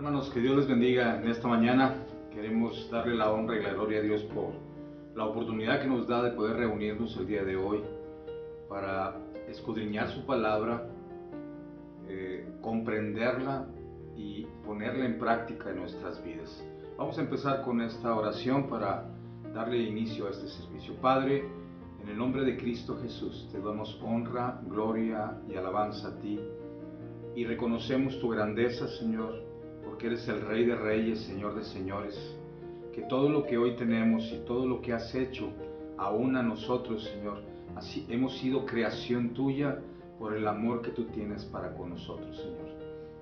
Hermanos, que Dios les bendiga en esta mañana. Queremos darle la honra y la gloria a Dios por la oportunidad que nos da de poder reunirnos el día de hoy para escudriñar su palabra, comprenderla y ponerla en práctica en nuestras vidas. Vamos a empezar con esta oración para darle inicio a este servicio. Padre, en el nombre de Cristo Jesús, te damos honra, gloria y alabanza a ti y reconocemos tu grandeza, Señor, porque eres el Rey de Reyes, Señor de Señores, que todo lo que hoy tenemos y todo lo que has hecho, aún a nosotros, Señor, así hemos sido creación tuya por el amor que tú tienes para con nosotros, Señor.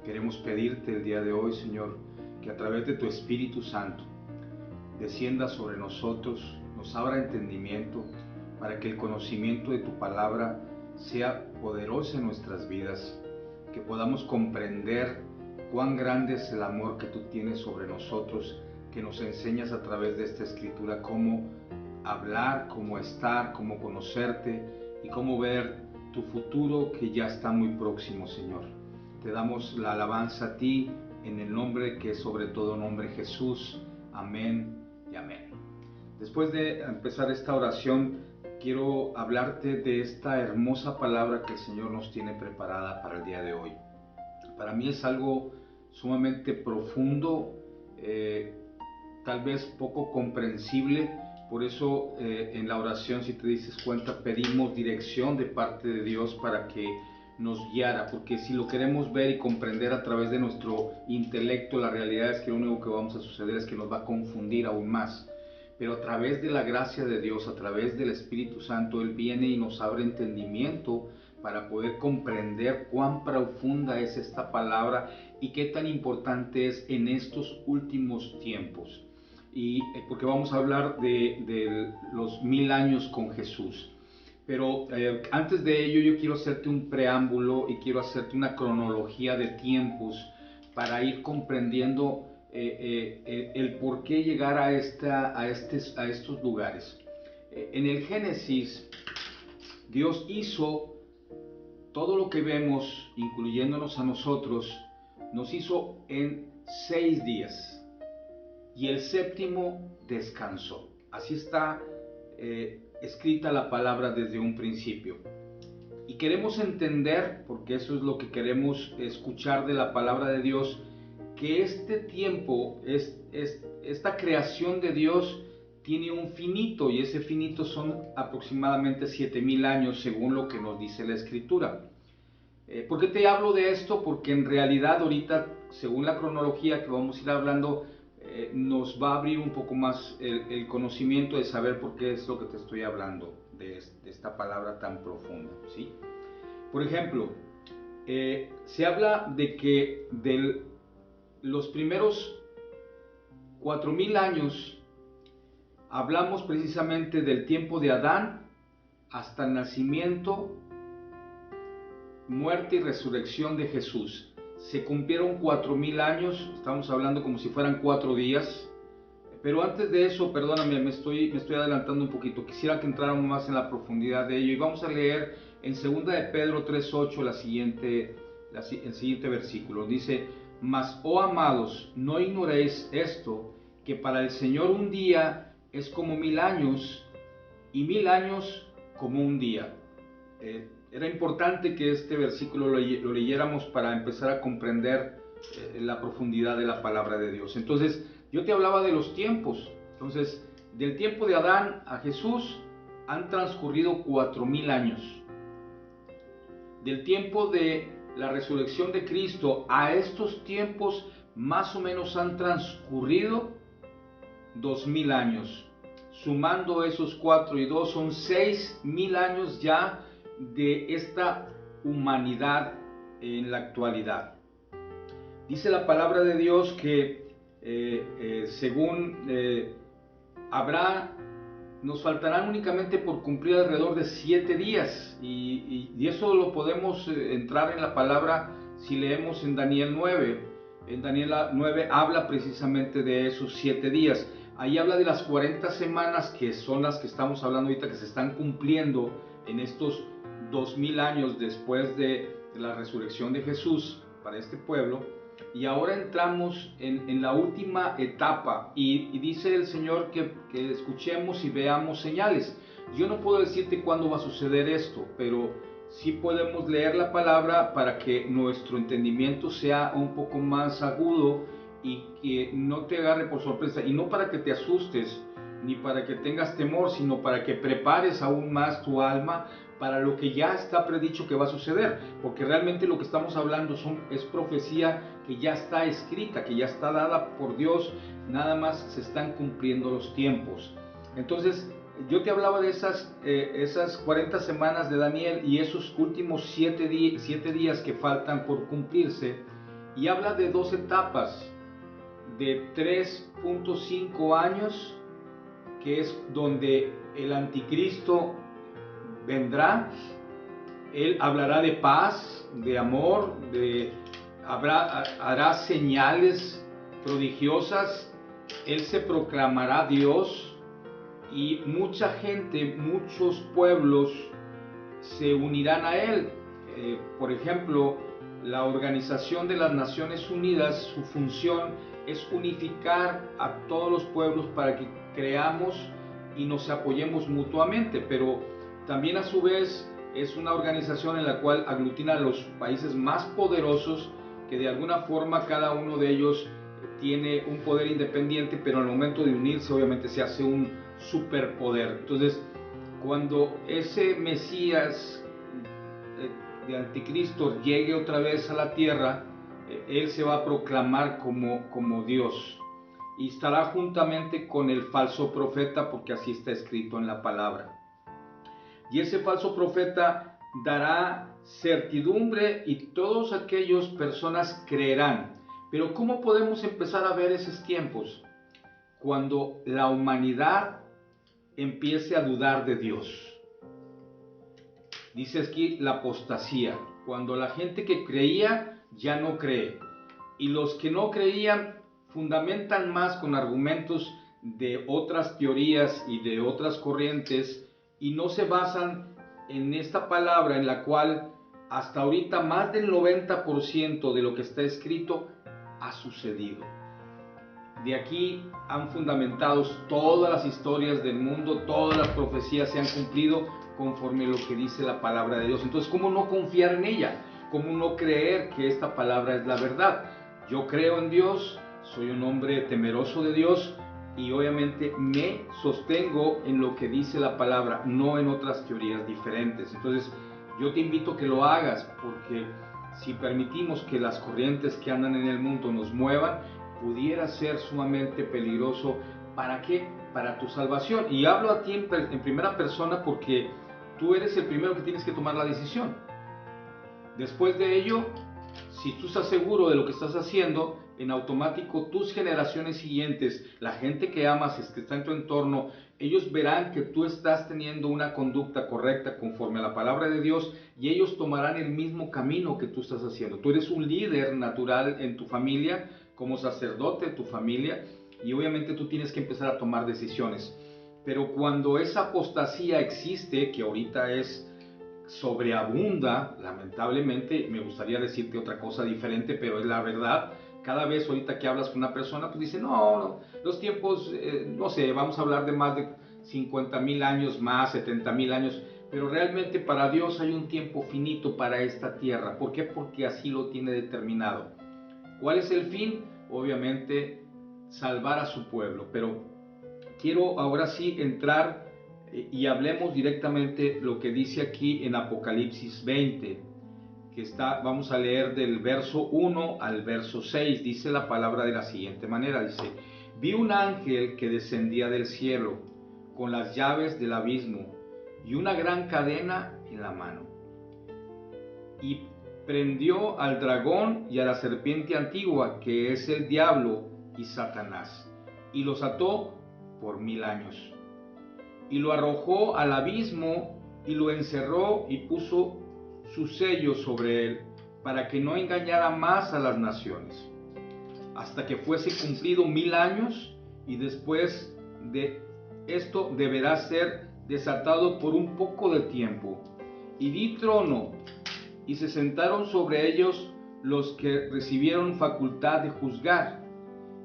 Queremos pedirte el día de hoy, Señor, que a través de tu Espíritu Santo descienda sobre nosotros, nos abra entendimiento para que el conocimiento de tu palabra sea poderoso en nuestras vidas, que podamos comprender cuán grande es el amor que tú tienes sobre nosotros, que nos enseñas a través de esta escritura cómo hablar, cómo estar, cómo conocerte y cómo ver tu futuro que ya está muy próximo, Señor. Te damos la alabanza a ti en el nombre que es sobre todo nombre, Jesús. Amén y amén. Después de empezar esta oración, quiero hablarte de esta hermosa palabra que el Señor nos tiene preparada para el día de hoy. Para mí es algo sumamente profundo, tal vez poco comprensible. Por eso en la oración, si te dices cuenta, pedimos dirección de parte de Dios para que nos guiara, porque si lo queremos ver y comprender a través de nuestro intelecto, la realidad es que lo único que vamos a suceder es que nos va a confundir aún más. Pero a través de la gracia de Dios, a través del Espíritu Santo, Él viene y nos abre entendimiento para poder comprender cuán profunda es esta palabra y qué tan importante es en estos últimos tiempos. Y porque vamos a hablar de los 1000 años con Jesús. Pero antes de ello yo quiero hacerte un preámbulo y quiero hacerte una cronología de tiempos para ir comprendiendo el por qué llegar a estos lugares. En el Génesis, Dios hizo todo lo que vemos, incluyéndonos a nosotros, nos hizo en 6 días. Y el séptimo descansó. Así está escrita la palabra desde un principio. Y queremos entender, porque eso es lo que queremos escuchar de la palabra de Dios, que este tiempo, esta creación de Dios tiene un finito, y ese finito son aproximadamente 7000 años según lo que nos dice la Escritura. ¿Por qué te hablo de esto? Porque en realidad ahorita, según la cronología que vamos a ir hablando, nos va a abrir un poco más el conocimiento de saber por qué es lo que te estoy hablando, de esta palabra tan profunda, ¿sí? Por ejemplo, se habla de que los primeros 4000 años hablamos precisamente del tiempo de Adán hasta el nacimiento, muerte y resurrección de Jesús. Se cumplieron 4000 años, estamos hablando como si fueran 4 días. Pero antes de eso, perdóname, me estoy adelantando un poquito. Quisiera que entráramos más en la profundidad de ello. Y vamos a leer en 2 de Pedro 3:8 el siguiente versículo. Dice: Mas, oh amados, no ignoréis esto, que para el Señor un día es como 1000 años, y 1000 años como un día. Era importante que este versículo lo leyéramos para empezar a comprender la profundidad de la palabra de Dios. Entonces, yo te hablaba de los tiempos. Entonces, del tiempo de Adán a Jesús han transcurrido 4000 años. Del tiempo de la resurrección de Cristo a estos tiempos, más o menos han transcurrido 2000 años. Sumando esos 4 y 2 son 6000 años ya de esta humanidad en la actualidad. Dice la palabra de Dios que según nos faltarán únicamente por cumplir alrededor de 7 días y eso lo podemos entrar en la palabra si leemos en Daniel 9. En Daniel 9 habla precisamente de esos 7 días. Ahí habla de las 40 semanas que son las que estamos hablando ahorita, que se están cumpliendo en estos 2000 años después de la resurrección de Jesús para este pueblo. y ahora entramos en la última etapa y dice el Señor que escuchemos y veamos señales. Yo no puedo decirte cuándo va a suceder esto, pero sí podemos leer la palabra para que nuestro entendimiento sea un poco más agudo y que no te agarre por sorpresa, y no para que te asustes ni para que tengas temor, sino para que prepares aún más tu alma para lo que ya está predicho que va a suceder, porque realmente lo que estamos hablando es profecía que ya está escrita, que ya está dada por Dios, nada más se están cumpliendo los tiempos. Entonces, yo te hablaba de esas 40 semanas de Daniel y esos últimos 7 días que faltan por cumplirse, y habla de 2 etapas, de 3.5 años, que es donde el anticristo vendrá. Él hablará de paz, de amor, hará señales prodigiosas, él se proclamará Dios y mucha gente, muchos pueblos se unirán a él. Por ejemplo, la Organización de las Naciones Unidas, su función es unificar a todos los pueblos para que creamos y nos apoyemos mutuamente, pero también a su vez es una organización en la cual aglutina a los países más poderosos, que de alguna forma cada uno de ellos tiene un poder independiente, pero al momento de unirse obviamente se hace un superpoder. Entonces, cuando ese Mesías de anticristo llegue otra vez a la tierra, él se va a proclamar como Dios y estará juntamente con el falso profeta, porque así está escrito en la palabra. Y ese falso profeta dará certidumbre y todas aquellas personas creerán. Pero ¿cómo podemos empezar a ver esos tiempos? Cuando la humanidad empiece a dudar de Dios. Dice aquí la apostasía, cuando la gente que creía ya no cree, y los que no creían fundamentan más con argumentos de otras teorías y de otras corrientes, y no se basan en esta palabra en la cual hasta ahorita más del 90% de lo que está escrito ha sucedido. De aquí han fundamentado todas las historias del mundo, todas las profecías se han cumplido conforme a lo que dice la palabra de Dios. Entonces, ¿cómo no confiar en ella? ¿Cómo no creer que esta palabra es la verdad? Yo creo en Dios, soy un hombre temeroso de Dios y obviamente me sostengo en lo que dice la palabra, no en otras teorías diferentes. Entonces, yo te invito a que lo hagas, porque si permitimos que las corrientes que andan en el mundo nos muevan, pudiera ser sumamente peligroso. ¿Para qué? Para tu salvación. Y hablo a ti en primera persona porque tú eres el primero que tienes que tomar la decisión. Después de ello, si tú estás seguro de lo que estás haciendo, en automático tus generaciones siguientes, la gente que amas, que está en tu entorno, ellos verán que tú estás teniendo una conducta correcta conforme a la palabra de Dios y ellos tomarán el mismo camino que tú estás haciendo. Tú eres un líder natural en tu familia, como sacerdote de tu familia, y obviamente tú tienes que empezar a tomar decisiones. Pero cuando esa apostasía existe, que ahorita sobreabunda, lamentablemente, me gustaría decirte otra cosa diferente, pero es la verdad. Cada vez ahorita que hablas con una persona, pues dice, no, los tiempos, no sé, vamos a hablar de más de 50,000 años más, 70,000 años, pero realmente para Dios hay un tiempo finito para esta tierra. ¿Por qué? Porque así lo tiene determinado. ¿Cuál es el fin? Obviamente, salvar a su pueblo, pero quiero ahora sí entrar y hablemos directamente lo que dice aquí en Apocalipsis 20, que vamos a leer del verso 1 al verso 6, dice la palabra de la siguiente manera, dice, vi un ángel que descendía del cielo con las llaves del abismo y una gran cadena en la mano, y prendió al dragón y a la serpiente antigua, que es el diablo y Satanás, y los ató por 1000 años. Y lo arrojó al abismo y lo encerró y puso su sello sobre él, para que no engañara más a las naciones, hasta que fuese cumplido 1000 años, y después de esto deberá ser desatado por un poco de tiempo. Y vi trono, y se sentaron sobre ellos los que recibieron facultad de juzgar,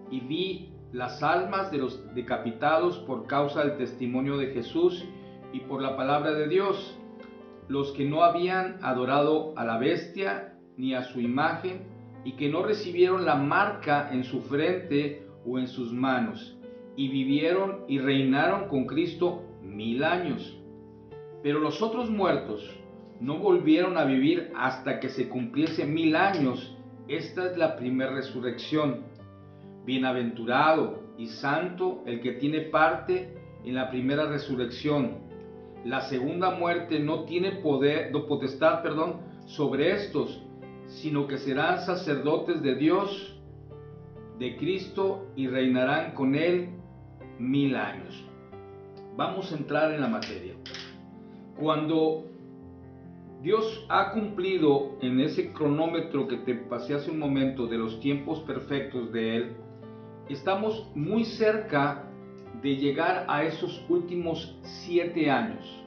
y vi las almas de los decapitados por causa del testimonio de Jesús y por la palabra de Dios, los que no habían adorado a la bestia ni a su imagen, y que no recibieron la marca en su frente o en sus manos, y vivieron y reinaron con Cristo 1000 años. Pero los otros muertos no volvieron a vivir hasta que se cumpliese 1000 años. Esta es la primera resurrección. Bienaventurado y santo el que tiene parte en la primera resurrección. La segunda muerte no tiene potestad sobre estos, sino que serán sacerdotes de Dios, de Cristo, y reinarán con Él 1000 años. Vamos a entrar en la materia. Cuando Dios ha cumplido en ese cronómetro que te pasé hace un momento de los tiempos perfectos de Él, estamos muy cerca de llegar a esos últimos 7 años.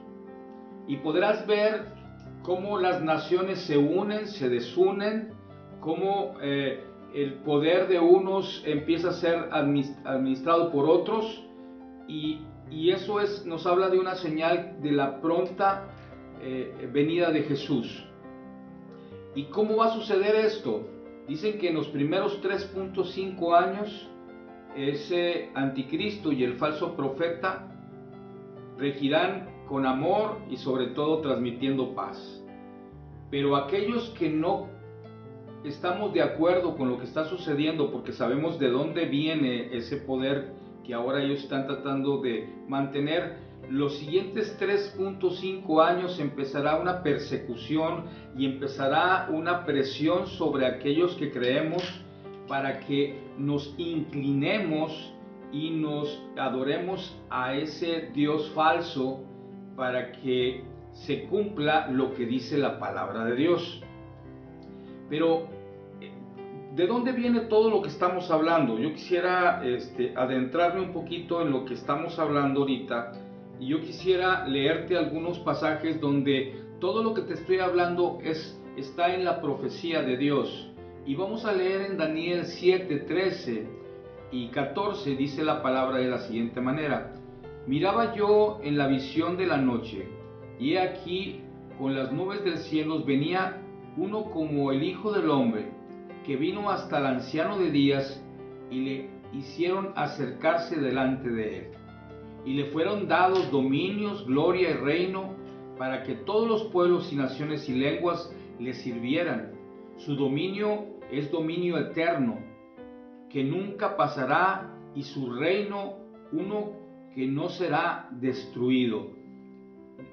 Y podrás ver cómo las naciones se unen, se desunen, cómo el poder de unos empieza a ser administrado por otros, y eso nos habla de una señal de la pronta venida de Jesús. ¿Y cómo va a suceder esto? Dicen que en los primeros 3.5 años ese anticristo y el falso profeta regirán con amor y sobre todo transmitiendo paz. Pero aquellos que no estamos de acuerdo con lo que está sucediendo, porque sabemos de dónde viene ese poder que ahora ellos están tratando de mantener, los siguientes 3.5 años empezará una persecución y empezará una presión sobre aquellos que creemos, para que nos inclinemos y nos adoremos a ese Dios falso, para que se cumpla lo que dice la palabra de Dios. Pero, ¿de dónde viene todo lo que estamos hablando? Yo quisiera adentrarme un poquito en lo que estamos hablando ahorita, y yo quisiera leerte algunos pasajes donde todo lo que te estoy hablando está en la profecía de Dios. Y vamos a leer en Daniel 7, 13 y 14, dice la palabra de la siguiente manera: miraba yo en la visión de la noche, y he aquí con las nubes del cielo venía uno como el Hijo del Hombre, que vino hasta el anciano de días, y le hicieron acercarse delante de él. Y le fueron dados dominios, gloria y reino, para que todos los pueblos y naciones y lenguas le sirvieran. Su dominio es dominio eterno, que nunca pasará, y su reino uno que no será destruido.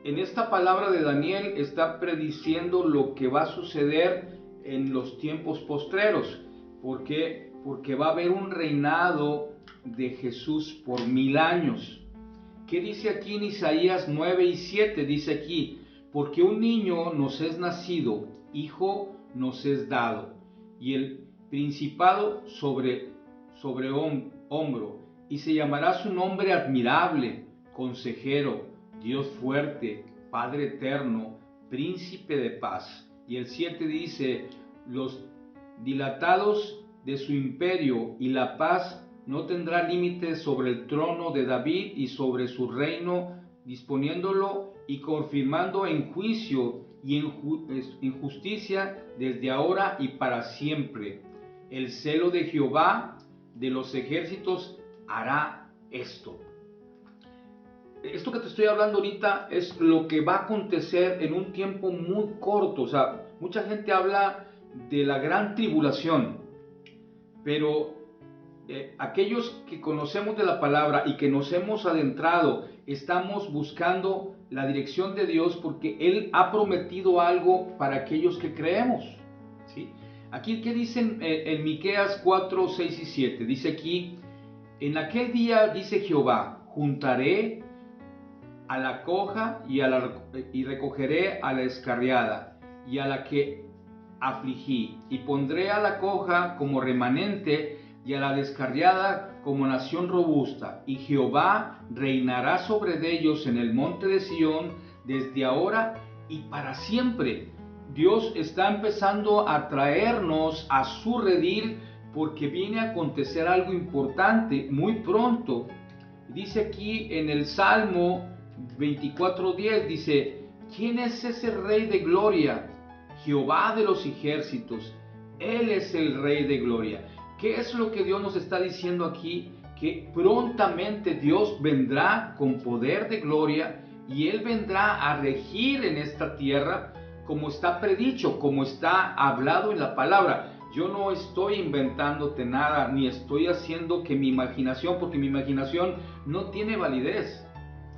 En esta palabra de Daniel está prediciendo lo que va a suceder en los tiempos postreros. ¿Por qué? Porque va a haber un reinado de Jesús por 1000 años. ¿Qué dice aquí en Isaías 9 y 7? Dice aquí: porque un niño nos es nacido, hijo nos es dado, y el principado sobre hombro, y se llamará su nombre admirable, consejero, Dios fuerte, Padre eterno, príncipe de paz. Y el 7 dice: los dilatados de su imperio y la paz no tendrá límites sobre el trono de David y sobre su reino, disponiéndolo y confirmando en juicio y en justicia desde ahora y para siempre. El celo de Jehová de los ejércitos hará esto. Esto que te estoy hablando ahorita es lo que va a acontecer en un tiempo muy corto. O sea, mucha gente habla de la gran tribulación, pero aquellos que conocemos de la palabra y que nos hemos adentrado, estamos buscando la dirección de Dios, porque Él ha prometido algo para aquellos que creemos, ¿sí? Aquí, ¿qué dicen en Miqueas 4, 6 y 7? Dice aquí: en aquel día, dice Jehová, juntaré a la coja y recogeré a la descarriada y a la que afligí, y pondré a la coja como remanente y a la descarriada como nación robusta, y Jehová reinará sobre ellos en el monte de Sión desde ahora y para siempre. Dios está empezando a traernos a su redil porque viene a acontecer algo importante muy pronto. Dice aquí en el Salmo 24:10, dice: ¿quién es ese Rey de gloria? Jehová de los ejércitos, Él es el Rey de gloria. ¿Qué es lo que Dios nos está diciendo aquí? Que prontamente Dios vendrá con poder de gloria y Él vendrá a regir en esta tierra como está predicho, como está hablado en la palabra. Yo no estoy inventándote nada, ni estoy haciendo que mi imaginación, porque mi imaginación no tiene validez.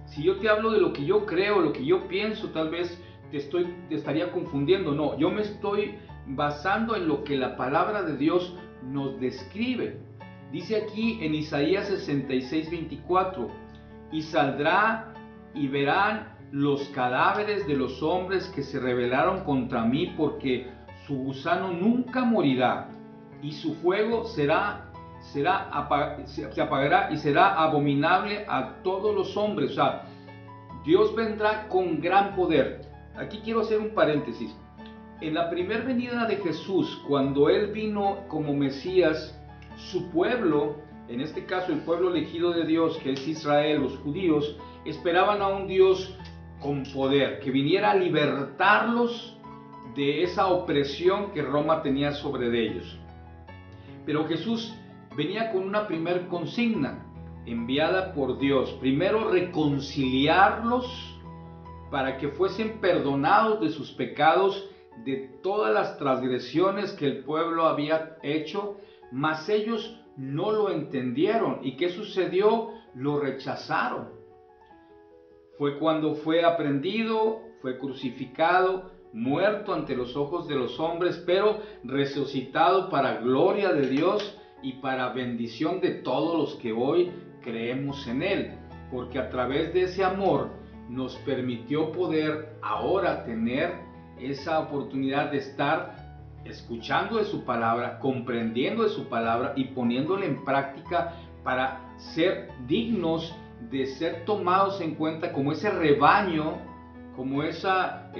Si yo te hablo de lo que yo creo, lo que yo pienso, tal vez te estaría confundiendo. No, yo me estoy basando en lo que la palabra de Dios nos describe. Dice aquí en Isaías 66:24: y saldrá y verán los cadáveres de los hombres que se rebelaron contra mí, porque su gusano nunca morirá y su fuego se apagará y será abominable a todos los hombres. O sea, Dios vendrá con gran poder. Aquí quiero hacer un paréntesis. En la primera venida de Jesús, cuando Él vino como Mesías, su pueblo, en este caso el pueblo elegido de Dios, que es Israel, los judíos, esperaban a un Dios con poder, que viniera a libertarlos de esa opresión que Roma tenía sobre ellos. Pero Jesús venía con una primer consigna enviada por Dios: primero reconciliarlos para que fuesen perdonados de sus pecados, de todas las transgresiones que el pueblo había hecho, mas ellos no lo entendieron. ¿Y qué sucedió? Lo rechazaron. Fue cuando fue aprehendido, fue crucificado, muerto ante los ojos de los hombres, pero resucitado para gloria de Dios y para bendición de todos los que hoy creemos en Él, porque a través de ese amor nos permitió poder ahora tener esa oportunidad de estar escuchando de su palabra, comprendiendo de su palabra y poniéndola en práctica para ser dignos de ser tomados en cuenta como ese rebaño, como esa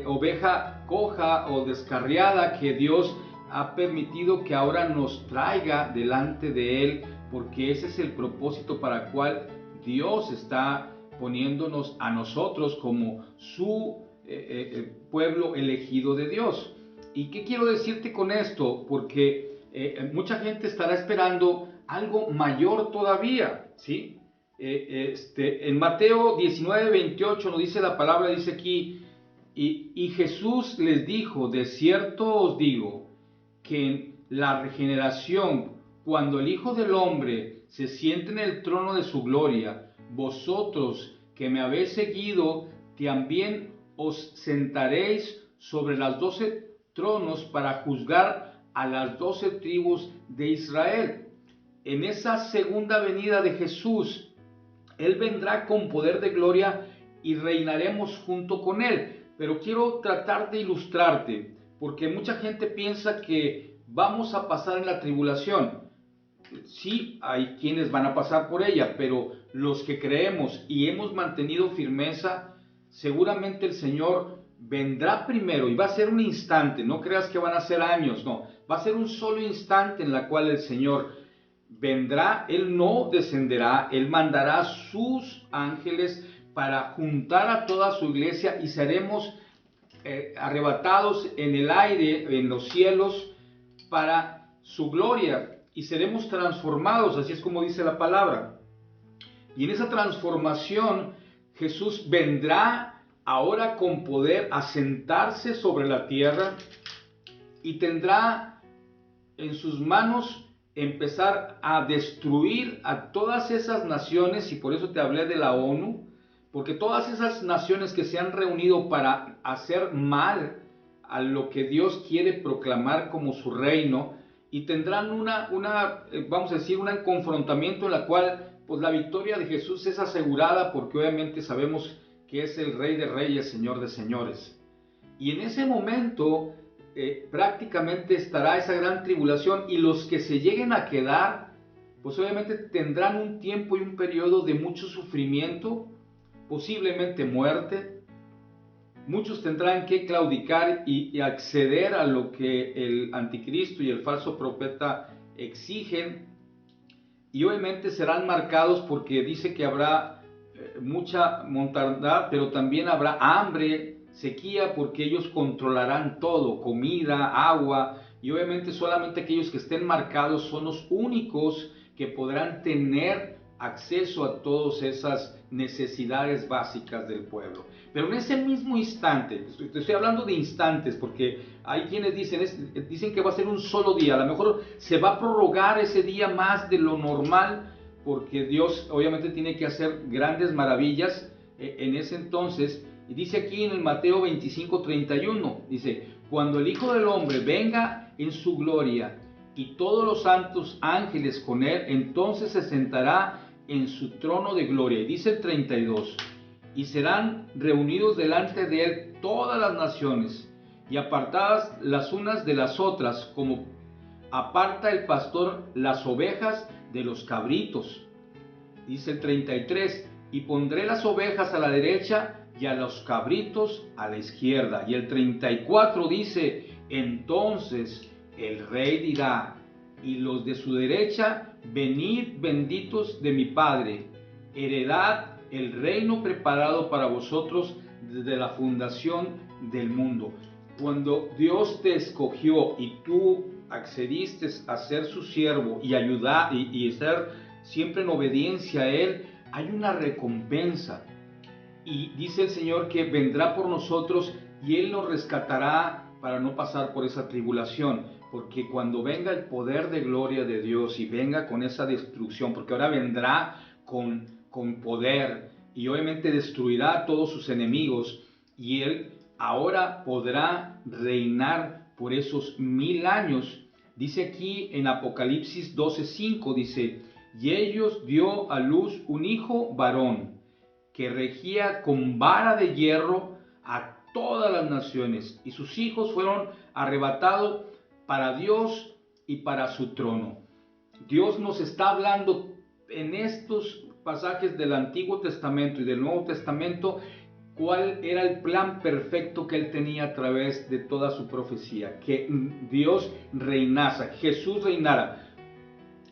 oveja coja o descarriada que Dios ha permitido que ahora nos traiga delante de Él, porque ese es el propósito para el cual Dios está poniéndonos a nosotros como su pueblo elegido de Dios. ¿Y qué quiero decirte con esto? Porque mucha gente estará esperando algo mayor todavía, ¿sí? En Mateo 19:28 nos dice la palabra, dice aquí: y Jesús les dijo: de cierto os digo, que en la regeneración, cuando el Hijo del Hombre se siente en el trono de su gloria, vosotros que me habéis seguido, también os sentaréis sobre las 12 tronos para juzgar a las 12 tribus de Israel. En esa segunda venida de Jesús, Él vendrá con poder de gloria y reinaremos junto con Él. Pero quiero tratar de ilustrarte, porque mucha gente piensa que vamos a pasar en la tribulación. Sí, hay quienes van a pasar por ella, pero los que creemos y hemos mantenido firmeza, seguramente el Señor vendrá primero y va a ser un instante. No creas que van a ser años, no. Va a ser un solo instante en la cual el Señor vendrá. Él no descenderá, Él mandará sus ángeles para juntar a toda su iglesia y seremos arrebatados en el aire, en los cielos, para su gloria, y seremos transformados, así es como dice la palabra. Y en esa transformación Jesús vendrá ahora con poder a sentarse sobre la tierra y tendrá en sus manos empezar a destruir a todas esas naciones. Y por eso te hablé de la ONU, porque todas esas naciones que se han reunido para hacer mal a lo que Dios quiere proclamar como su reino, y tendrán vamos a decir, un confrontamiento en la cual pues la victoria de Jesús es asegurada, porque obviamente sabemos que es el Rey de Reyes, Señor de Señores. Y en ese momento prácticamente estará esa gran tribulación, y los que se lleguen a quedar, pues obviamente tendrán un tiempo y un periodo de mucho sufrimiento, posiblemente muerte, muchos tendrán que claudicar y acceder a lo que el anticristo y el falso profeta exigen, y obviamente serán marcados porque dice que habrá mucha mortandad, pero también habrá hambre, sequía, porque ellos controlarán todo, comida, agua, y obviamente solamente aquellos que estén marcados son los únicos que podrán tener acceso a todas esas necesidades básicas del pueblo. Pero en ese mismo instante, te estoy hablando de instantes, porque hay quienes dicen que va a ser un solo día, a lo mejor se va a prorrogar ese día más de lo normal, porque Dios obviamente tiene que hacer grandes maravillas en ese entonces. Y dice aquí en el Mateo 25:31, dice, cuando el Hijo del Hombre venga en su gloria y todos los santos ángeles con él, entonces se sentará en su trono de gloria. Y dice el 32, y serán reunidos delante de él todas las naciones, y apartadas las unas de las otras, como aparta el pastor las ovejas de los cabritos. Dice el 33, y pondré las ovejas a la derecha y a los cabritos a la izquierda. Y el 34 dice, entonces el rey dirá, y los de su derecha, venid benditos de mi Padre, heredad el reino preparado para vosotros desde la fundación del mundo. Cuando Dios te escogió y tú accediste a ser su siervo y ayudar y ser siempre en obediencia a Él, hay una recompensa. Y dice el Señor que vendrá por nosotros y Él nos rescatará para no pasar por esa tribulación. Porque cuando venga el poder de gloria de Dios y venga con esa destrucción, porque ahora vendrá con poder y obviamente destruirá a todos sus enemigos, y Él ahora podrá reinar por esos 1000 años. Dice aquí en Apocalipsis 12:5, dice, y ellos dio a luz un hijo varón, que regía con vara de hierro a todas las naciones, y sus hijos fueron arrebatados para Dios y para su trono. Dios nos está hablando en estos pasajes del Antiguo Testamento y del Nuevo Testamento cuál era el plan perfecto que Él tenía a través de toda su profecía, que Dios reinase, Jesús reinara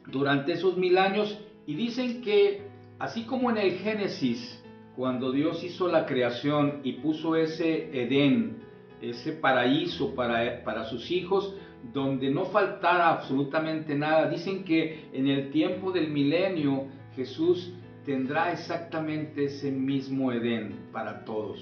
durante esos 1000 años. Y dicen que así como en el Génesis, cuando Dios hizo la creación y puso ese Edén, ese paraíso para sus hijos, donde no faltara absolutamente nada, dicen que en el tiempo del milenio Jesús tendrá exactamente ese mismo Edén para todos.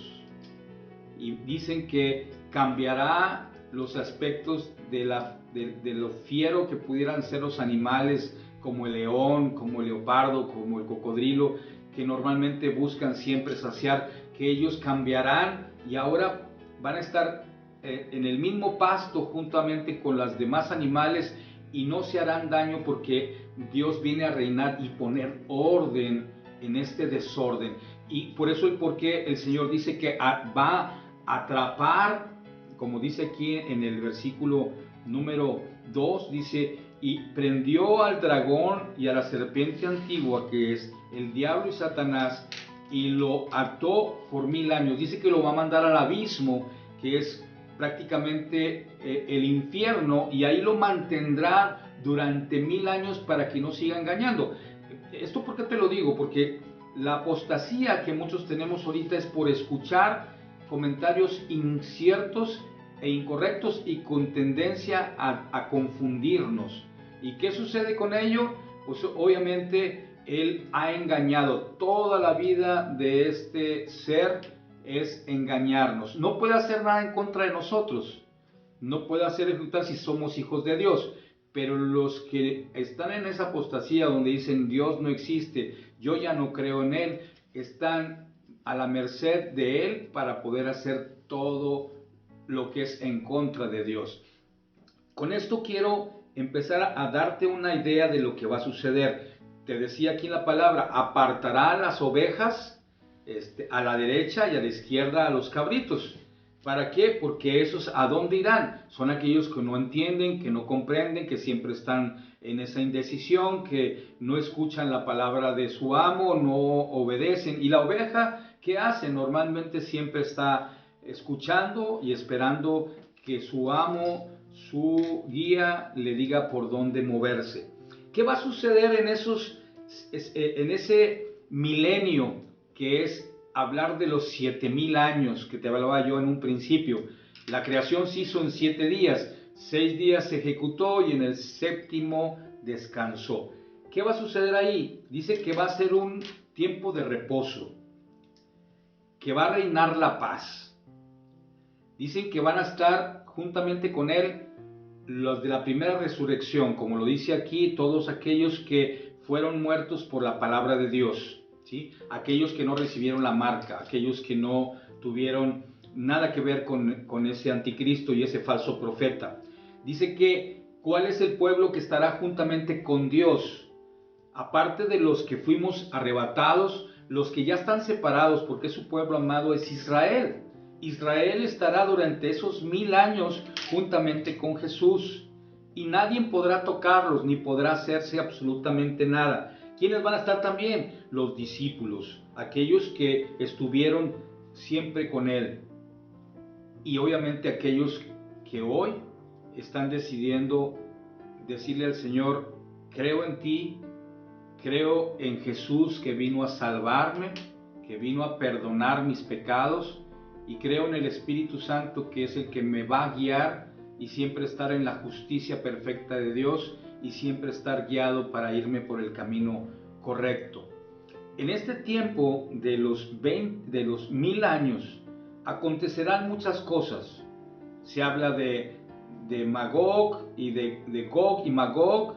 Y dicen que cambiará los aspectos de lo fiero que pudieran ser los animales, como el león, como el leopardo, como el cocodrilo, que normalmente buscan siempre saciar, que ellos cambiarán y ahora van a estar en el mismo pasto juntamente con los demás animales y no se harán daño, porque Dios viene a reinar y poner orden en este desorden. Y por eso el porqué el Señor dice que va a atrapar, como dice aquí en el versículo número 2, dice, y prendió al dragón y a la serpiente antigua, que es el diablo y Satanás, y lo ató por 1000 años. Dice que lo va a mandar al abismo, que es prácticamente el infierno, y ahí lo mantendrá durante 1000 años para que no siga engañando. ¿Esto por qué te lo digo? Porque la apostasía que muchos tenemos ahorita es por escuchar comentarios inciertos e incorrectos y con tendencia a confundirnos. ¿Y qué sucede con ello? Pues obviamente él ha engañado. Toda la vida de este ser es engañarnos. No puede hacer nada en contra de nosotros. No puede hacer ejecutar si somos hijos de Dios. Pero los que están en esa apostasía donde dicen Dios no existe, yo ya no creo en Él, están a la merced de Él para poder hacer todo lo que es en contra de Dios. Con esto quiero empezar a darte una idea de lo que va a suceder. Te decía aquí en la palabra, apartará a las ovejas a la derecha y a la izquierda a los cabritos. ¿Para qué? Porque esos ¿a dónde irán? Son aquellos que no entienden, que no comprenden, que siempre están en esa indecisión, que no escuchan la palabra de su amo, no obedecen. Y la oveja, ¿qué hace? Normalmente siempre está escuchando y esperando que su amo, su guía, le diga por dónde moverse. ¿Qué va a suceder en ese milenio que es hablar de los 7000 años que te hablaba yo en un principio? La creación se hizo en 7 días, 6 días se ejecutó y en el 7º descansó. ¿Qué va a suceder ahí? Dice que va a ser un tiempo de reposo, que va a reinar la paz. Dicen que van a estar juntamente con él los de la primera resurrección, como lo dice aquí, todos aquellos que fueron muertos por la palabra de Dios, ¿sí? Aquellos que no recibieron la marca, aquellos que no tuvieron nada que ver con ese anticristo y ese falso profeta. Dice que, ¿cuál es el pueblo que estará juntamente con Dios? Aparte de los que fuimos arrebatados, los que ya están separados, porque su pueblo amado es Israel. Israel estará durante esos 1000 años juntamente con Jesús y nadie podrá tocarlos ni podrá hacerse absolutamente nada. ¿Quiénes van a estar también? Los discípulos, aquellos que estuvieron siempre con él, y obviamente aquellos que hoy están decidiendo decirle al Señor: creo en ti, creo en Jesús que vino a salvarme, que vino a perdonar mis pecados, y creo en el Espíritu Santo que es el que me va a guiar y siempre estar en la justicia perfecta de Dios y siempre estar guiado para irme por el camino correcto. En este tiempo de los 1000 años acontecerán muchas cosas. Se habla de Magog y de Gog y Magog,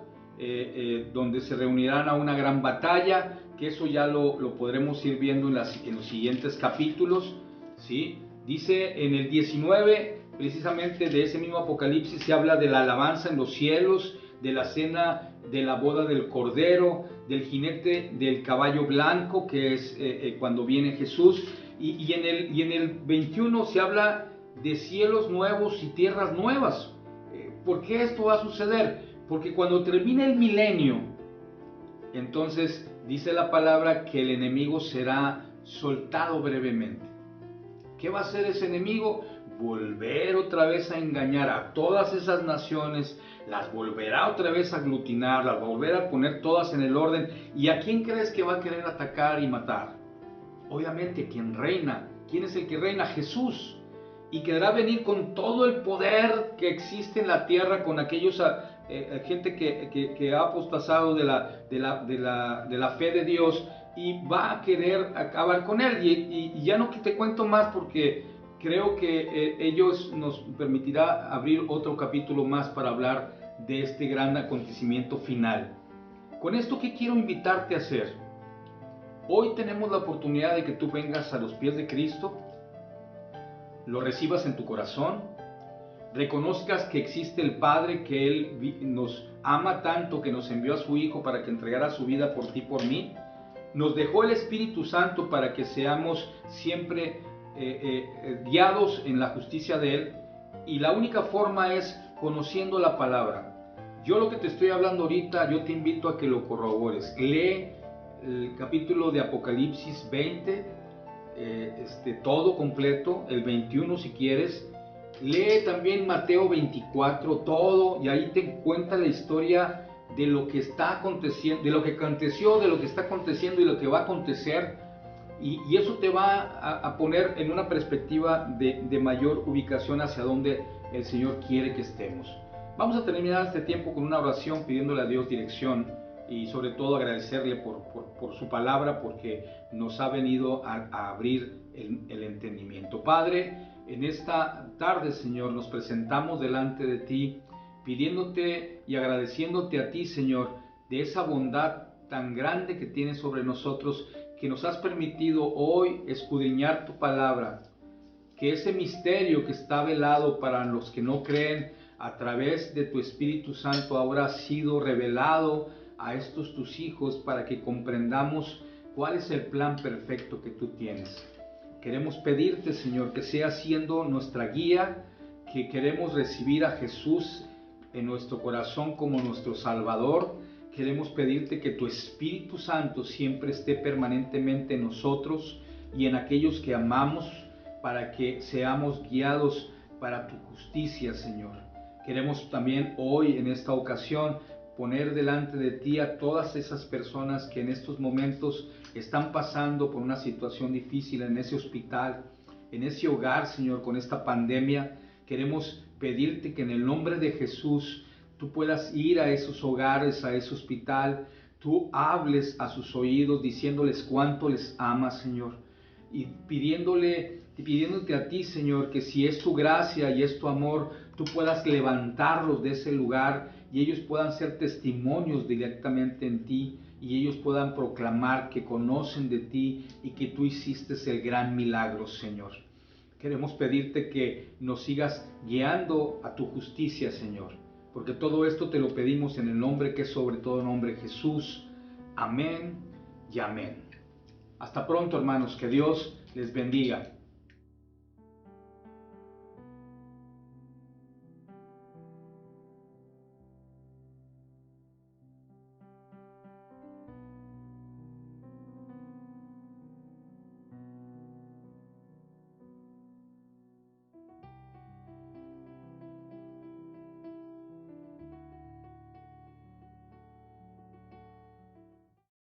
donde se reunirán a una gran batalla, que eso ya lo podremos ir viendo en los siguientes capítulos, ¿sí? Dice en el 19, precisamente de ese mismo Apocalipsis, se habla de la alabanza en los cielos, de la cena de la boda del Cordero, del jinete del caballo blanco, que es cuando viene Jesús, y en el 21 se habla de cielos nuevos y tierras nuevas. ¿Por qué esto va a suceder? Porque cuando termine el milenio, entonces dice la palabra que el enemigo será soltado brevemente. ¿Qué va a hacer ese enemigo? Volver otra vez a engañar a todas esas naciones, las volverá otra vez a aglutinar, las volverá a poner todas en el orden. ¿Y a quién crees que va a querer atacar y matar? Obviamente, ¿quién reina? ¿Quién es el que reina? Jesús. Y querrá venir con todo el poder que existe en la tierra, con aquellos gente que ha apostasado de la fe de Dios, y va a querer acabar con él. Y ya no te cuento más, porque creo que ellos nos permitirá abrir otro capítulo más para hablar de este gran acontecimiento final. Con esto, ¿qué quiero invitarte a hacer? Hoy tenemos la oportunidad de que tú vengas a los pies de Cristo, lo recibas en tu corazón, reconozcas que existe el Padre, que Él nos ama tanto, que nos envió a su Hijo para que entregara su vida por ti y por mí. Nos dejó el Espíritu Santo para que seamos siempre guiados en la justicia de Él, y la única forma es conociendo la palabra. Yo lo que te estoy hablando ahorita, yo te invito a que lo corrobores. Lee el capítulo de Apocalipsis 20, todo completo, el 21 si quieres. Lee también Mateo 24, todo, y ahí te cuenta la historia de lo que está aconteciendo, de lo que aconteció, de lo que está aconteciendo y lo que va a acontecer, y eso te va a poner en una perspectiva de mayor ubicación hacia donde el Señor quiere que estemos. Vamos a terminar este tiempo con una oración pidiéndole a Dios dirección, y sobre todo agradecerle por su palabra, porque nos ha venido a abrir el entendimiento. Padre, en esta tarde, Señor, nos presentamos delante de ti, pidiéndote y agradeciéndote a ti, Señor, de esa bondad tan grande que tienes sobre nosotros, que nos has permitido hoy escudriñar tu palabra, que ese misterio que está velado para los que no creen, a través de tu Espíritu Santo ahora ha sido revelado a estos tus hijos, para que comprendamos cuál es el plan perfecto que tú tienes. Queremos pedirte, Señor, que sea siendo nuestra guía, que queremos recibir a Jesús en nuestro corazón como nuestro Salvador. Queremos pedirte que tu Espíritu Santo siempre esté permanentemente en nosotros y en aquellos que amamos, para que seamos guiados para tu justicia, Señor. Queremos también hoy, en esta ocasión, poner delante de ti a todas esas personas que en estos momentos están pasando por una situación difícil en ese hospital, en ese hogar, Señor, con esta pandemia. Queremos pedirte que en el nombre de Jesús tú puedas ir a esos hogares, a ese hospital, tú hables a sus oídos diciéndoles cuánto les amas, Señor, y pidiéndote a ti, Señor, que si es tu gracia y es tu amor, tú puedas levantarlos de ese lugar y ellos puedan ser testimonios directamente en ti y ellos puedan proclamar que conocen de ti y que tú hiciste el gran milagro, Señor. Queremos pedirte que nos sigas guiando a tu justicia, Señor, porque todo esto te lo pedimos en el nombre que es sobre todo nombre, Jesús. Amén y amén. Hasta pronto, hermanos, que Dios les bendiga.